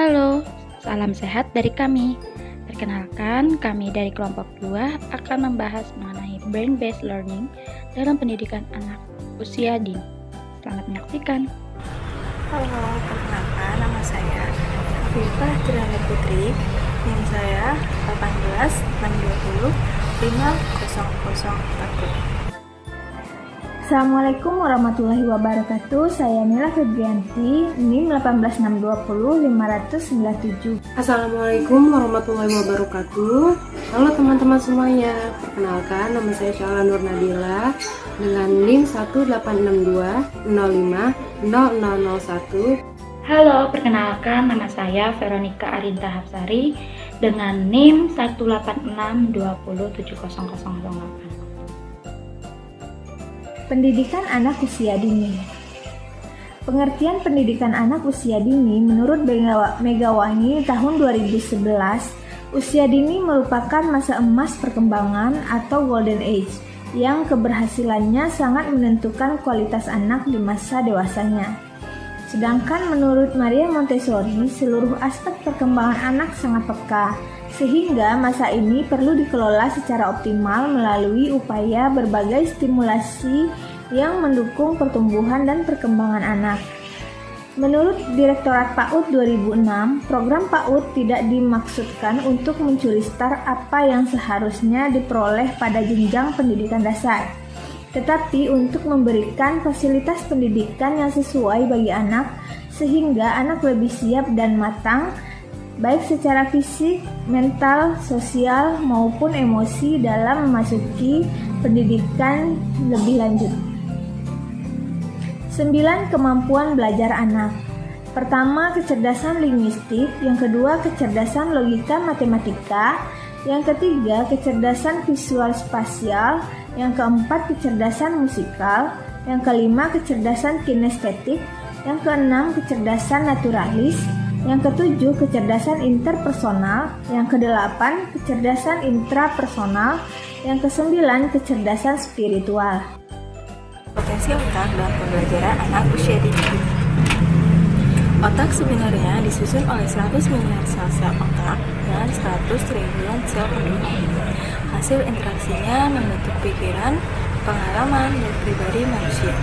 Halo, salam sehat dari kami. Perkenalkan, kami dari kelompok 2 akan membahas mengenai brain-based learning dalam pendidikan anak usia dini. Selamat menyaksikan. Halo, perkenalkan nama saya Afifah Tirani Putri. NIM saya 18 620 50040. Assalamualaikum warahmatullahi wabarakatuh. Saya Nila Febrianti, NIM 18620 597. Assalamualaikum warahmatullahi wabarakatuh. Halo teman-teman semuanya. Perkenalkan, nama saya Syahla Nur Nadila dengan NIM 18620 50001. Halo, perkenalkan nama saya Veronica Arinta Hapsari dengan NIM 186207008. Pendidikan anak usia dini. Pengertian pendidikan anak usia dini menurut Megawati tahun 2011, usia dini merupakan masa emas perkembangan atau golden age yang keberhasilannya sangat menentukan kualitas anak di masa dewasanya. Sedangkan menurut Maria Montessori, seluruh aspek perkembangan anak sangat peka, sehingga masa ini perlu dikelola secara optimal melalui upaya berbagai stimulasi yang mendukung pertumbuhan dan perkembangan anak. Menurut Direktorat PAUD 2006, program PAUD tidak dimaksudkan untuk mencuri start apa yang seharusnya diperoleh pada jenjang pendidikan dasar, tetapi untuk memberikan fasilitas pendidikan yang sesuai bagi anak sehingga anak lebih siap dan matang baik secara fisik, mental, sosial maupun emosi dalam memasuki pendidikan lebih lanjut. 9. Kemampuan belajar anak. Pertama, kecerdasan linguistik, yang kedua, kecerdasan logika matematika, yang ketiga, kecerdasan visual spasial, yang keempat, kecerdasan musikal, yang kelima, kecerdasan kinestetik, yang keenam, kecerdasan naturalis, yang ketujuh, kecerdasan interpersonal, yang kedelapan, kecerdasan intrapersonal, yang kesembilan, kecerdasan spiritual. Potensi otak dalam pembelajaran anak usia dini. Otak sebenarnya disusun oleh 100 miliar sel-sel otak dan 100 triliun sel pendukung. Hasil interaksinya membentuk pikiran, pengalaman, dan pribadi manusia.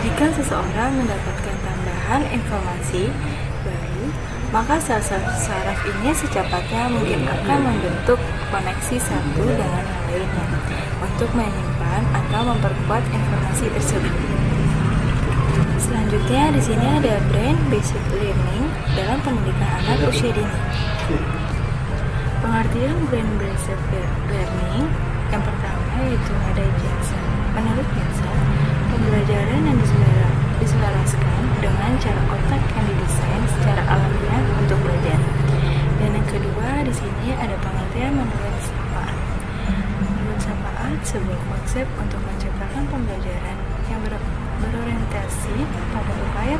Jika seseorang mendapatkan tambahan informasi baru, maka sel-sel saraf ini secepatnya mungkin akan membentuk koneksi satu dengan yang lainnya untuk menyimpan atau memperkuat informasi tersebut. Selanjutnya di sini ada brain basic learning dalam pendidikan anak usia dini. Pengertian brain basic learning yang pertama yaitu ada Jensen. Menurut Jensen, pembelajaran yang diselaraskan dengan cara otak yang didesain secara alamiah untuk belajar. Dan yang kedua di sini ada pengertian menurut Sapaat. Menurut Sapaat, sebuah konsep untuk menciptakan pembelajaran yang berorientasi pada upaya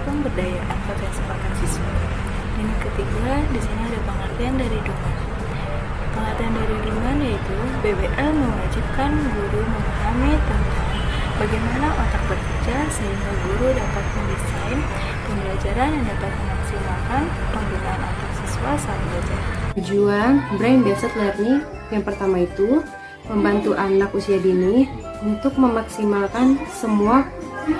pemberdayaan potensi otak siswa. Dan yang ketiga di sini ada pengertian dari Duman. Pengertian dari Duman yaitu BBL mewajibkan guru memahami tentang bagaimana otak bekerja sehingga guru dapat mendesain pembelajaran yang dapat memaksimalkan penggunaan otak siswa saat belajar. Tujuan brain based learning yang pertama itu membantu anak usia dini untuk memaksimalkan semua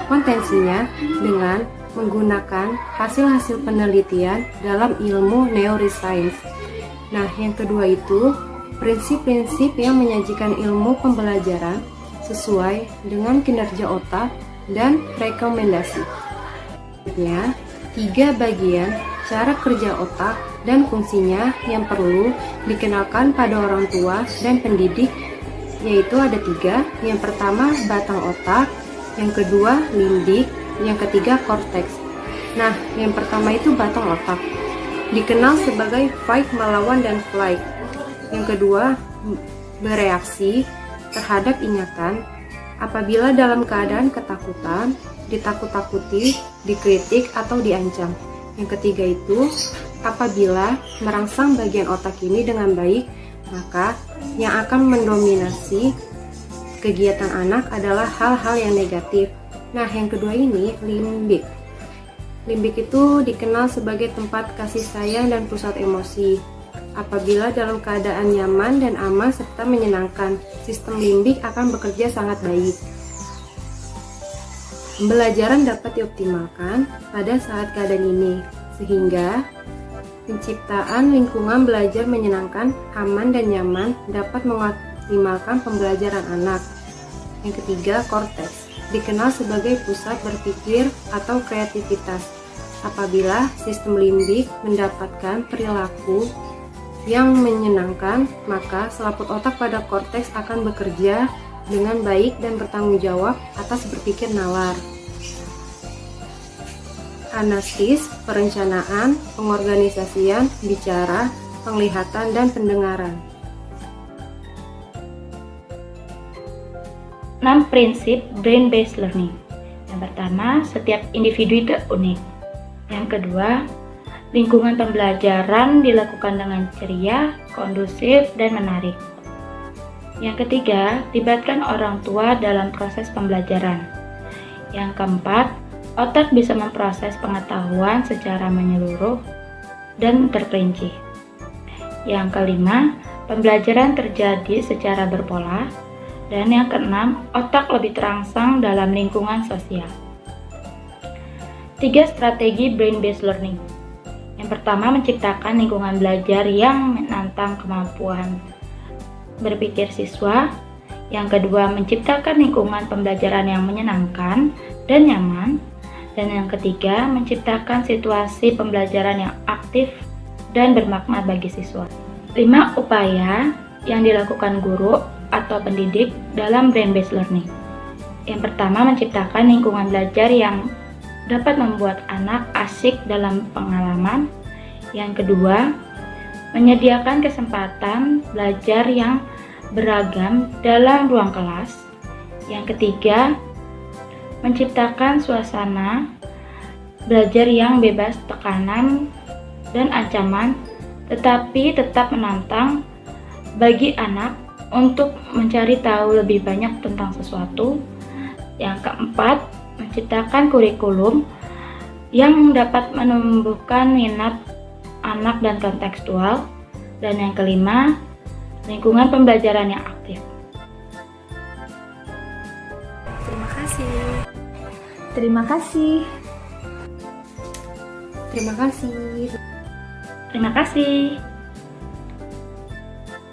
potensinya dengan menggunakan hasil-hasil penelitian dalam ilmu neuroscience. Nah, yang kedua itu prinsip-prinsip yang menyajikan ilmu pembelajaran sesuai dengan kinerja otak dan rekomendasi. Selanjutnya, 3 bagian cara kerja otak dan fungsinya yang perlu dikenalkan pada orang tua dan pendidik, yaitu ada 3. Yang pertama, batang otak, yang kedua, lindik, yang ketiga, korteks. Nah, yang pertama itu batang otak, dikenal sebagai fight, melawan, dan flight. Yang kedua, bereaksi terhadap ingatan apabila dalam keadaan ketakutan, ditakut-takuti, dikritik, atau diancam. Yang ketiga itu, apabila merangsang bagian otak ini dengan baik, maka yang akan mendominasi kegiatan anak adalah hal-hal yang negatif. Nah, yang kedua ini limbik. Limbik itu dikenal sebagai tempat kasih sayang dan pusat emosi. Apabila dalam keadaan nyaman dan aman serta menyenangkan, sistem limbik akan bekerja sangat baik. Pembelajaran dapat dioptimalkan pada saat keadaan ini, sehingga penciptaan lingkungan belajar menyenangkan, aman, dan nyaman dapat mengoptimalkan pembelajaran anak. Yang ketiga, korteks dikenal sebagai pusat berpikir atau kreativitas. Apabila sistem limbik mendapatkan perilaku yang menyenangkan, maka selaput otak pada korteks akan bekerja dengan baik dan bertanggung jawab atas berpikir nalar. Analisis, perencanaan, pengorganisasian, bicara, penglihatan, dan pendengaran. 6 prinsip brain-based learning. Yang pertama, setiap individu itu unik. Yang kedua, lingkungan pembelajaran dilakukan dengan ceria, kondusif, dan menarik. Yang ketiga, libatkan orang tua dalam proses pembelajaran. Yang keempat, otak bisa memproses pengetahuan secara menyeluruh dan terperinci. Yang kelima, pembelajaran terjadi secara berpola. Dan yang keenam, otak lebih terangsang dalam lingkungan sosial. 3 strategi brain-based learning. Yang pertama, menciptakan lingkungan belajar yang menantang kemampuan berpikir siswa. Yang kedua, menciptakan lingkungan pembelajaran yang menyenangkan dan nyaman. Dan yang ketiga, menciptakan situasi pembelajaran yang aktif dan bermakna bagi siswa. 5 upaya yang dilakukan guru atau pendidik dalam brain-based learning. Yang pertama, menciptakan lingkungan belajar yang dapat membuat anak asik dalam pengalaman. Yang kedua, menyediakan kesempatan belajar yang beragam dalam ruang kelas. Yang ketiga, menciptakan suasana belajar yang bebas tekanan dan ancaman, tetapi tetap menantang bagi anak untuk mencari tahu lebih banyak tentang sesuatu. Yang keempat, menciptakan kurikulum yang dapat menumbuhkan minat anak dan kontekstual. Dan yang kelima, lingkungan pembelajaran yang aktif. Terima kasih. Terima kasih. Terima kasih. Terima kasih.